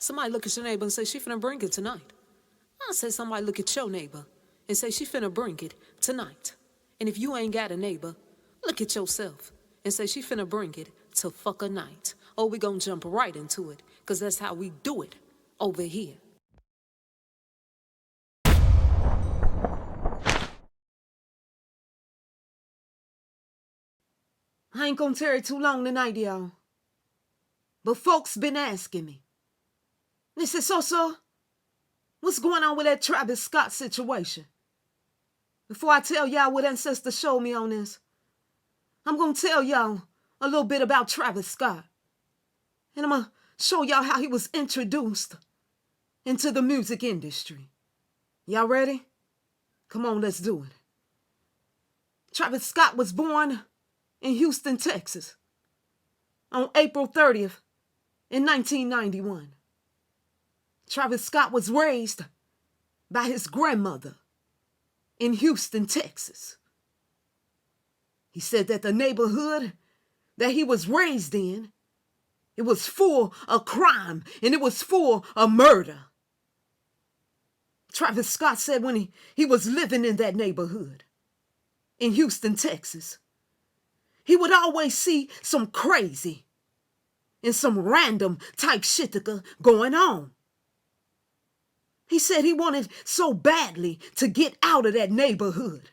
Somebody look at your neighbor and say, she finna bring it tonight. I say somebody look at your neighbor and say, she finna bring it tonight. And if you ain't got a neighbor, look at yourself and say, she finna bring it to fuck a night. Oh, we gonna jump right into it, because that's how we do it over here. I ain't gonna tarry too long tonight, y'all. But folks been asking me. They said, so, what's going on with that Travis Scott situation? Before I tell y'all what ancestors showed me on this, I'm gonna tell y'all a little bit about Travis Scott. And I'm gonna show y'all how he was introduced into the music industry. Y'all ready? Come on, let's do it. Travis Scott was born in Houston, Texas, on April 30th in 1991. Travis Scott was raised by his grandmother in Houston, Texas. He said that the neighborhood that he was raised in, it was full of crime and it was full of murder. Travis Scott said when he was living in that neighborhood in Houston, Texas, he would always see some crazy and some random type shit going on. He said he wanted so badly to get out of that neighborhood.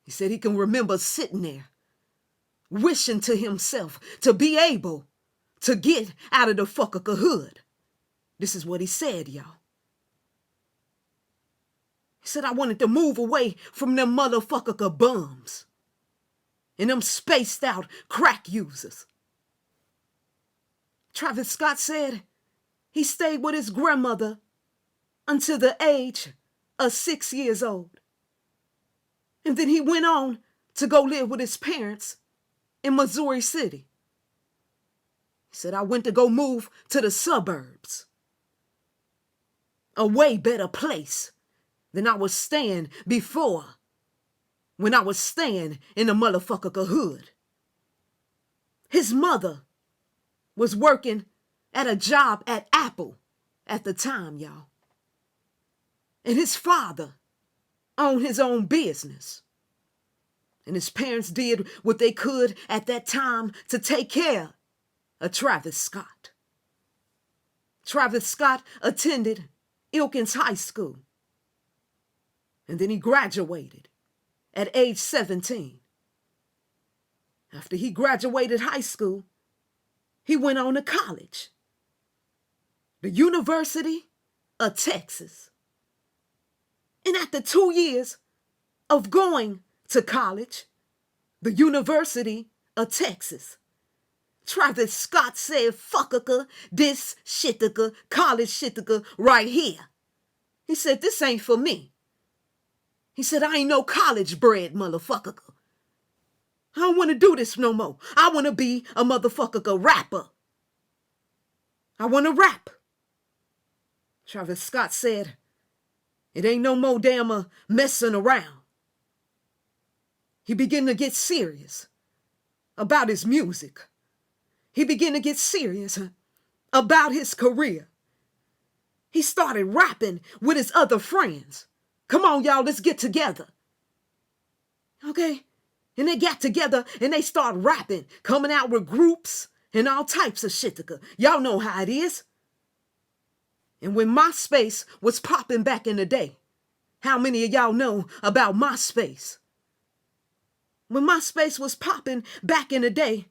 He said he can remember sitting there, wishing to himself to be able to get out of the fucker hood. This is what he said, y'all. He said, I wanted to move away from them motherfucker bums and them spaced out crack users. Travis Scott said he stayed with his grandmother until the age of 6 years old. And then he went on to go live with his parents in Missouri City. He said, I went to go move to the suburbs, a way better place than I was staying before, when I was staying in the motherfucker hood. His mother was working at a job at Apple at the time, y'all. And his father owned his own business. And his parents did what they could at that time to take care of Travis Scott. Travis Scott attended Elkins High School. And then he graduated at age 17. After he graduated high school, he went on to college, the University of Texas. And after 2 years of going to college, the University of Texas, Travis Scott said, fuckaka, this shitaka, college shitaka right here. He said, this ain't for me. He said, I ain't no college bred motherfucker. I don't want to do this no more. I want to be a motherfucker rapper. I want to rap. Travis Scott said, it ain't no more damn messing around. He began to get serious about his music. He began to get serious about his career. He started rapping with his other friends. Come on, y'all, let's get together. Okay? And they got together and they started rapping, coming out with groups and all types of shit. Y'all know how it is. And when MySpace was popping back in the day, how many of y'all know about MySpace? When MySpace was popping back in the day,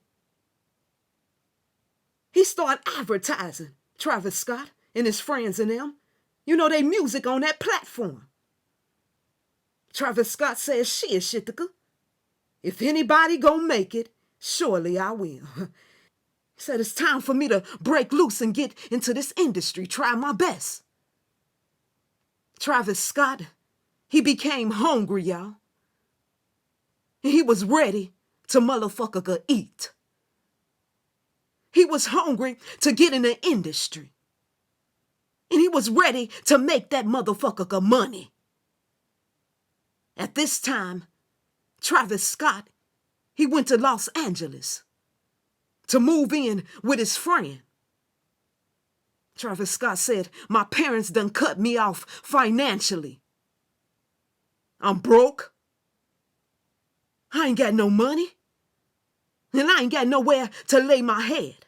he started advertising Travis Scott and his friends and them. You know, they music on that platform. Travis Scott says, shit, shitika. If anybody gonna make it, surely I will. He said, it's time for me to break loose and get into this industry, try my best. Travis Scott, he became hungry, y'all. He was ready to motherfucker eat. He was hungry to get in the industry. And he was ready to make that motherfucker money. At this time, Travis Scott, he went to Los Angeles to move in with his friend. Travis Scott said, my parents done cut me off financially. I'm broke. I ain't got no money. And I ain't got nowhere to lay my head.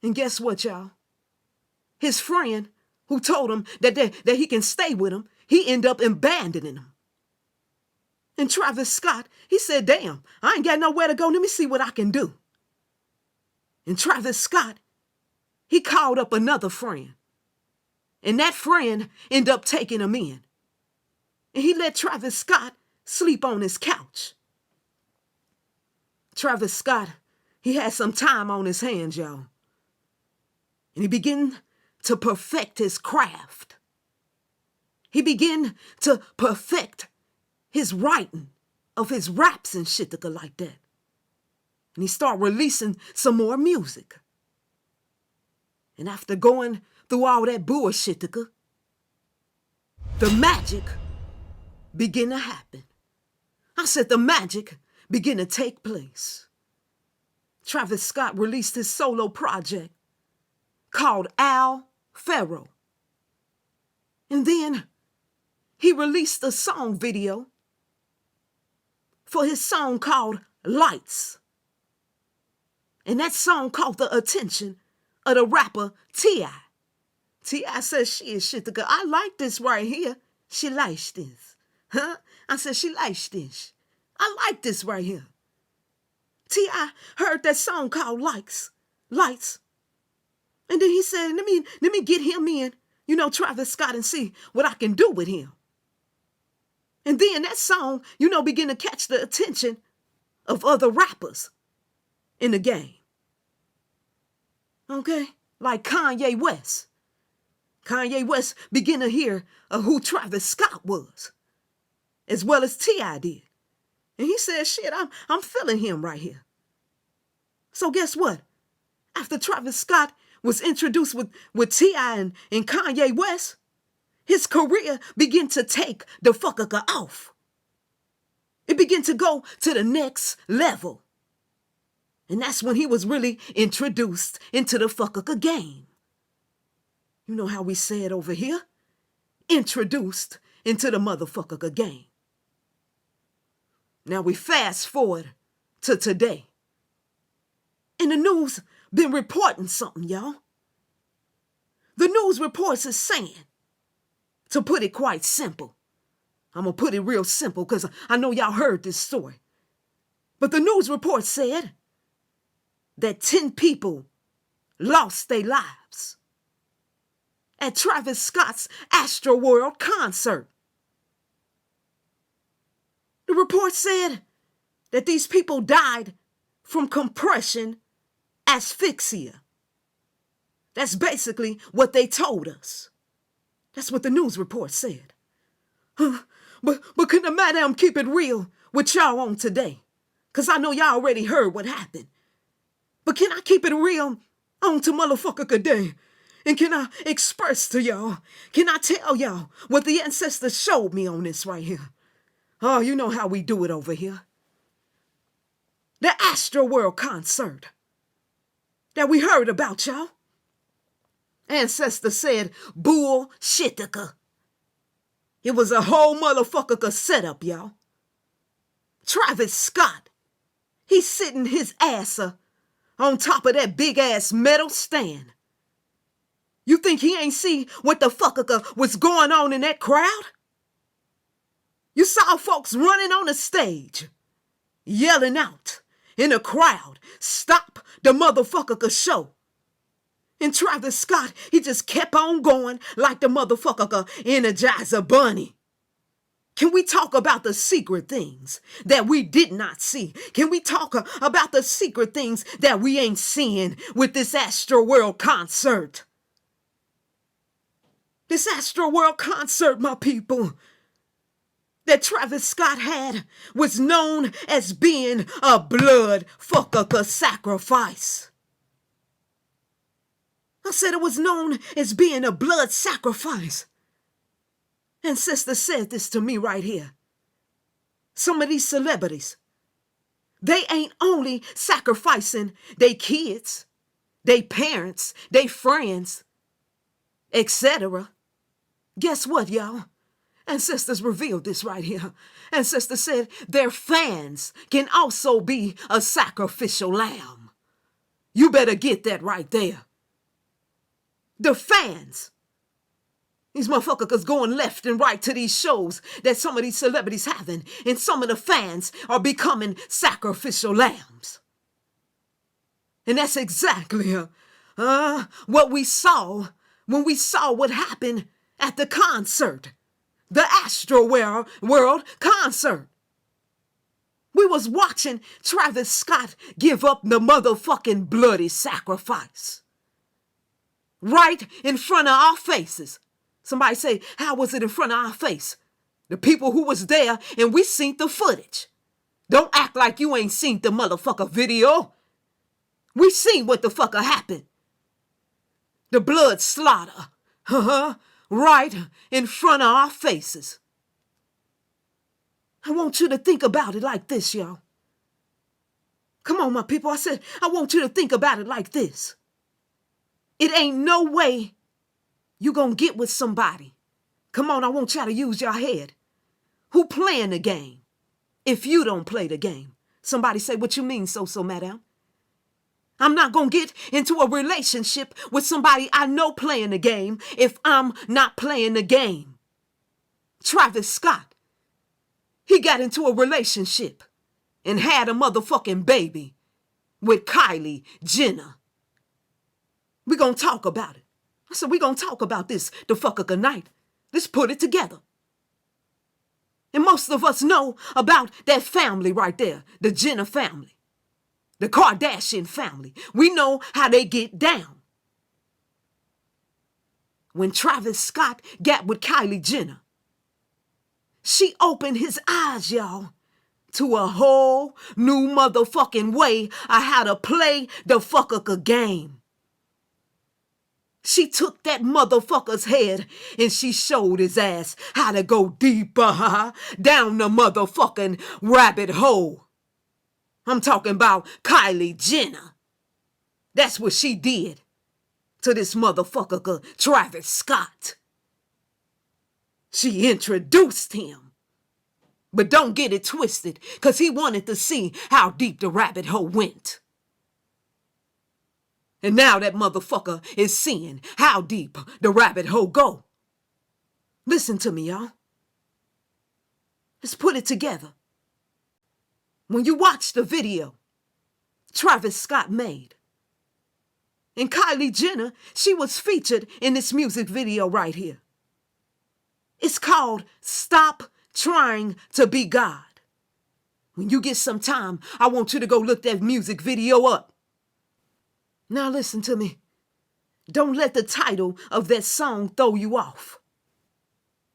And guess what, y'all? His friend who told him that he can stay with him, he ended up abandoning him. And Travis Scott, he said, damn, I ain't got nowhere to go. Let me see what I can do. And Travis Scott, he called up another friend. And that friend ended up taking him in. And he let Travis Scott sleep on his couch. Travis Scott, he had some time on his hands, y'all. And he began to perfect his craft. He began to perfect his writing of his raps and shit like that. And he started releasing some more music. And after going through all that bullshit, the magic began to happen. I said the magic began to take place. Travis Scott released his solo project called Al Pharaoh. And then he released a song video for his song called Lights. And that song caught the attention of the rapper T.I. T.I. says, shit, the girl, I like this right here. She likes this. Huh? I said, she likes this. I like this right here. T.I. heard that song called Lights. And then he said, let me get him in, Travis Scott, and see what I can do with him. And then that song, began to catch the attention of other rappers in the game. Okay? Like Kanye West. Kanye West began to hear of who Travis Scott was, as well as T.I. did. And he said, shit, I'm feeling him right here. So guess what? After Travis Scott was introduced with T.I. and Kanye West, his career began to take the fucker off. It began to go to the next level. And that's when he was really introduced into the fucker game. You know how we say it over here? Introduced into the motherfucker game. Now we fast forward to today. And the news been reporting something, y'all. The news reports is saying, to put it quite simple, I'm going to put it real simple because I know y'all heard this story. But the news report said that 10 people lost their lives at Travis Scott's Astroworld concert. The report said that these people died from compression asphyxia. That's basically what they told us. That's what the news report said. But can the madam keep it real with y'all on today? Because I know y'all already heard what happened. But can I keep it real on to motherfucker today? And can I express to y'all, can I tell y'all what the ancestors showed me on this right here? Oh, you know how we do it over here. The Astroworld concert that we heard about, y'all. Ancestor said bullshittica. It was a whole motherfucker setup, y'all. Travis Scott, he's sitting his ass on top of that big ass metal stand. You think he ain't see what the fucker was going on in that crowd? You saw folks running on the stage, yelling out in the crowd, stop the motherfucker show. And Travis Scott, he just kept on going like the motherfucker Energizer Bunny. Can we talk about the secret things that we did not see? Can we talk about the secret things that we ain't seeing with this Astroworld concert? This Astroworld concert, my people, that Travis Scott had was known as being a blood fucker sacrifice. I said it was known as being a blood sacrifice. And sister said this to me right here. Some of these celebrities, they ain't only sacrificing their kids. they parents, they friends, etc. Guess what, y'all? Ancestors revealed this right here. Ancestors said their fans can also be a sacrificial lamb. You better get that right there. The fans. These motherfuckers going left and right to these shows that some of these celebrities having, and some of the fans are becoming sacrificial lambs. And that's exactly what we saw when we saw what happened at the concert, the Astroworld concert. We was watching Travis Scott give up the motherfucking bloody sacrifice right in front of our faces. Somebody say, how was it in front of our face? The people who was there, and we seen the footage. Don't act like you ain't seen the motherfucker video. We seen what the fucker happened. The blood slaughter, right in front of our faces. I want you to think about it like this, y'all. Come on, my people. I said, I want you to think about it like this. It ain't no way you gonna get with somebody. Come on, I want y'all to use your head. Who playing the game if you don't play the game? Somebody say, what you mean, so, madam? I'm not gonna get into a relationship with somebody I know playing the game if I'm not playing the game. Travis Scott, he got into a relationship and had a motherfucking baby with Kylie Jenner. We gonna talk about it. I said, we gonna talk about this the fucker night. Let's put it together. And most of us know about that family right there, the Jenner family, the Kardashian family. We know how they get down. When Travis Scott got with Kylie Jenner, she opened his eyes, y'all, to a whole new motherfucking way of how to play the fucker game. She took that motherfucker's head and she showed his ass how to go deeper down the motherfucking rabbit hole. I'm talking about Kylie Jenner. That's what she did to this motherfucker Travis Scott. She introduced him. But don't get it twisted, because he wanted to see how deep the rabbit hole went. And now that motherfucker is seeing how deep the rabbit hole go. Listen to me, y'all. Let's put it together. When you watch the video Travis Scott made, and Kylie Jenner, she was featured in this music video right here. It's called Stop Trying to Be God. When you get some time, I want you to go look that music video up. Now listen to me. Don't let the title of that song throw you off.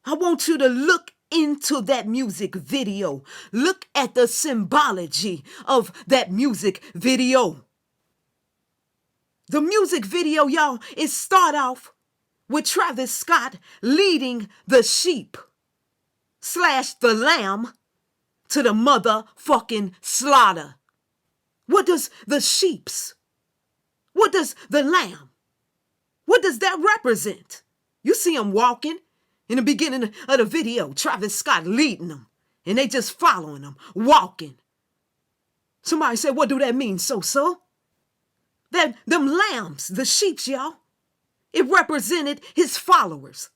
I want you to look into that music video. Look at the symbology of that music video. The music video, y'all, it start off with Travis Scott leading the sheep / the lamb to the motherfucking slaughter. What does the sheep's? What does the lamb? What does that represent? You see him walking in the beginning of the video, Travis Scott leading them, and they just following him, walking. Somebody said, what do that mean, so? That them lambs, the sheeps, y'all, it represented his followers,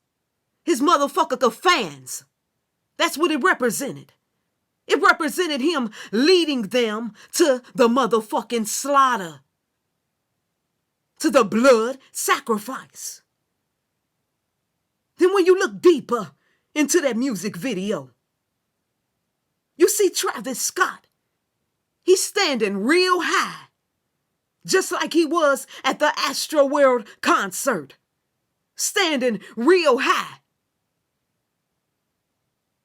his motherfucker fans. That's what it represented. It represented him leading them to the motherfucking slaughter, to the blood sacrifice. Then when you look deeper into that music video, you see Travis Scott. He's standing real high, just like he was at the Astroworld concert, standing real high.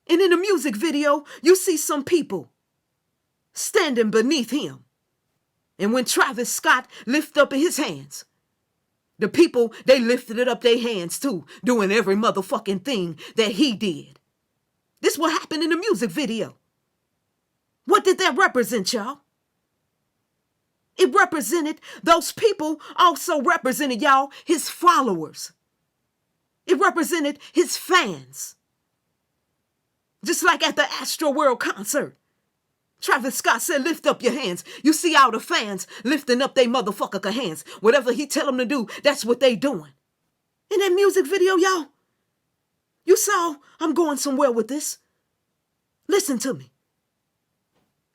And in the music video, you see some people standing beneath him. And when Travis Scott lifted up his hands, the people, they lifted up their hands too, doing every motherfucking thing that he did. This what happened in the music video. What did that represent, y'all? It represented, those people also represented, y'all, his followers. It represented his fans. Just like at the Astroworld concert. Travis Scott said, lift up your hands. You see all the fans lifting up their motherfucker hands. Whatever he tell them to do, that's what they doing. In that music video, y'all, you saw, I'm going somewhere with this. Listen to me.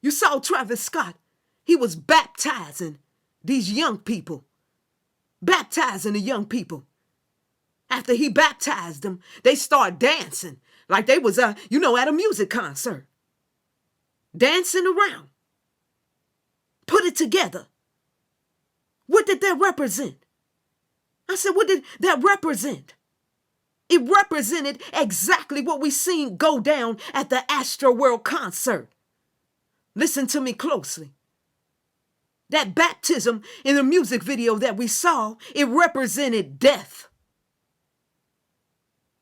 You saw Travis Scott. He was baptizing these young people. Baptizing the young people. After he baptized them, they start dancing like they was, at a music concert. Dancing around. Put it together. What did that represent? I said, what did that represent? It represented exactly what we seen go down at the Astroworld concert. Listen to me closely. That baptism in the music video that we saw, it represented death.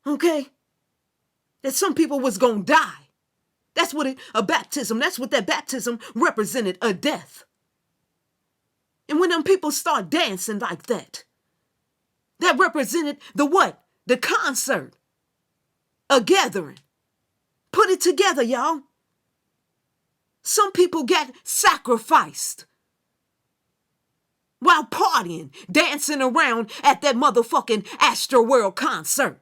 Okay? That some people was going to die. That's what a baptism, that's what that baptism represented, a death. And when them people start dancing like that, that represented the what? The concert. A gathering. Put it together, y'all. Some people get sacrificed while partying, dancing around at that motherfucking Astroworld concert.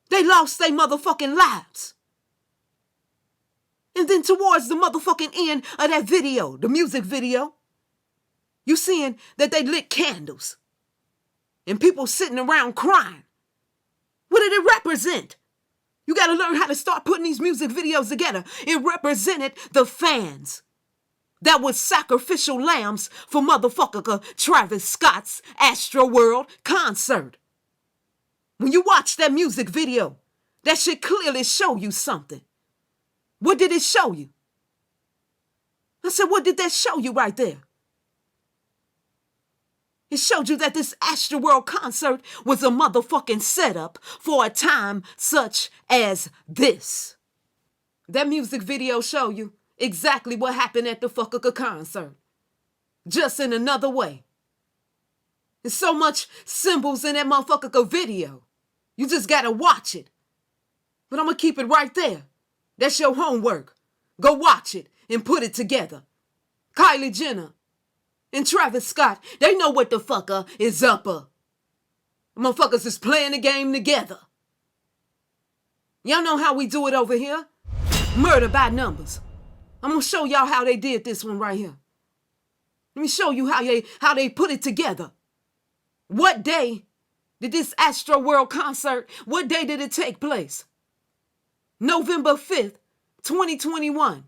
They lost their motherfucking lives. And then towards the motherfucking end of that video, the music video, you seeing that they lit candles and people sitting around crying. What did it represent? You got to learn how to start putting these music videos together. It represented the fans that was sacrificial lambs for motherfucker Travis Scott's Astroworld concert. When you watch that music video, that should clearly show you something. What did it show you? I said, what did that show you right there? It showed you that this Astroworld concert was a motherfucking setup for a time such as this. That music video showed you exactly what happened at the fucker concert. Just in another way. There's so much symbols in that motherfucker video. You just gotta watch it. But I'm gonna keep it right there. That's your homework. Go watch it and put it together. Kylie Jenner and Travis Scott, they know what the fucker is upper. Motherfuckers is playing the game together. Y'all know how we do it over here. Murder by numbers. I'm gonna show y'all how they did this one right here. Let me show you how they put it together. What day did this Astroworld concert, what day did it take place? November 5th, 2021.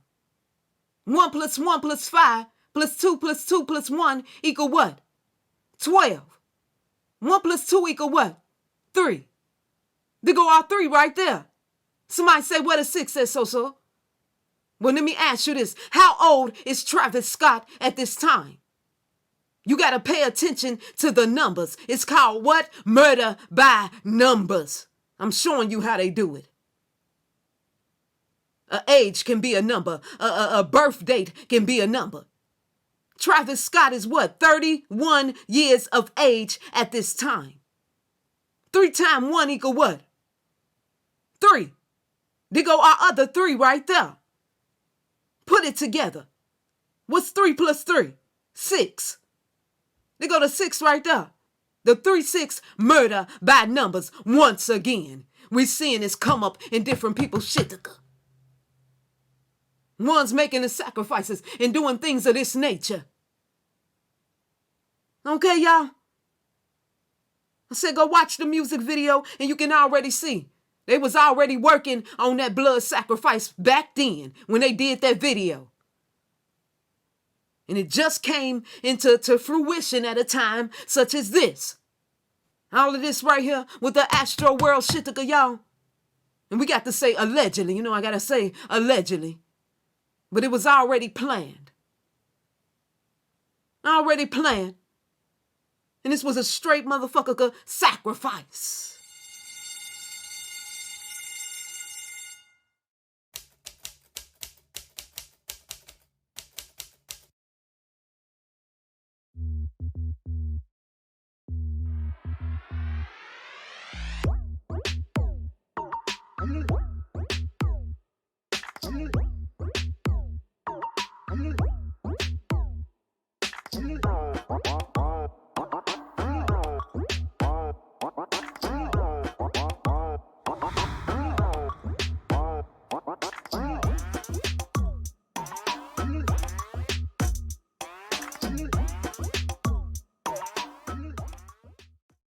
1 + 1 + 5 + 2 + 2 + 1 equal what? 12. 1 + 2 equal what? 3. There go our 3 right there. Somebody say, what a 6 says so. Well, let me ask you this. How old is Travis Scott at this time? You got to pay attention to the numbers. It's called what? Murder by numbers. I'm showing you how they do it. An age can be a number. A birth date can be a number. Travis Scott is what? 31 years of age at this time. 3 × 1 equal what? 3. There go our other 3 right there. Put it together. What's 3 + 3? 6. There go the 6 right there. The 3-6 murder by numbers once again. We're seeing this come up in different people's shit. One's making the sacrifices and doing things of this nature. Okay, y'all? I said go watch the music video and you can already see. They was already working on that blood sacrifice back then when they did that video. And it just came into fruition at a time such as this. All of this right here with the Astroworld shit, y'all. And we got to say allegedly. You know, I got to say allegedly. But it was already planned. Already planned. And this was a straight motherfucker sacrifice.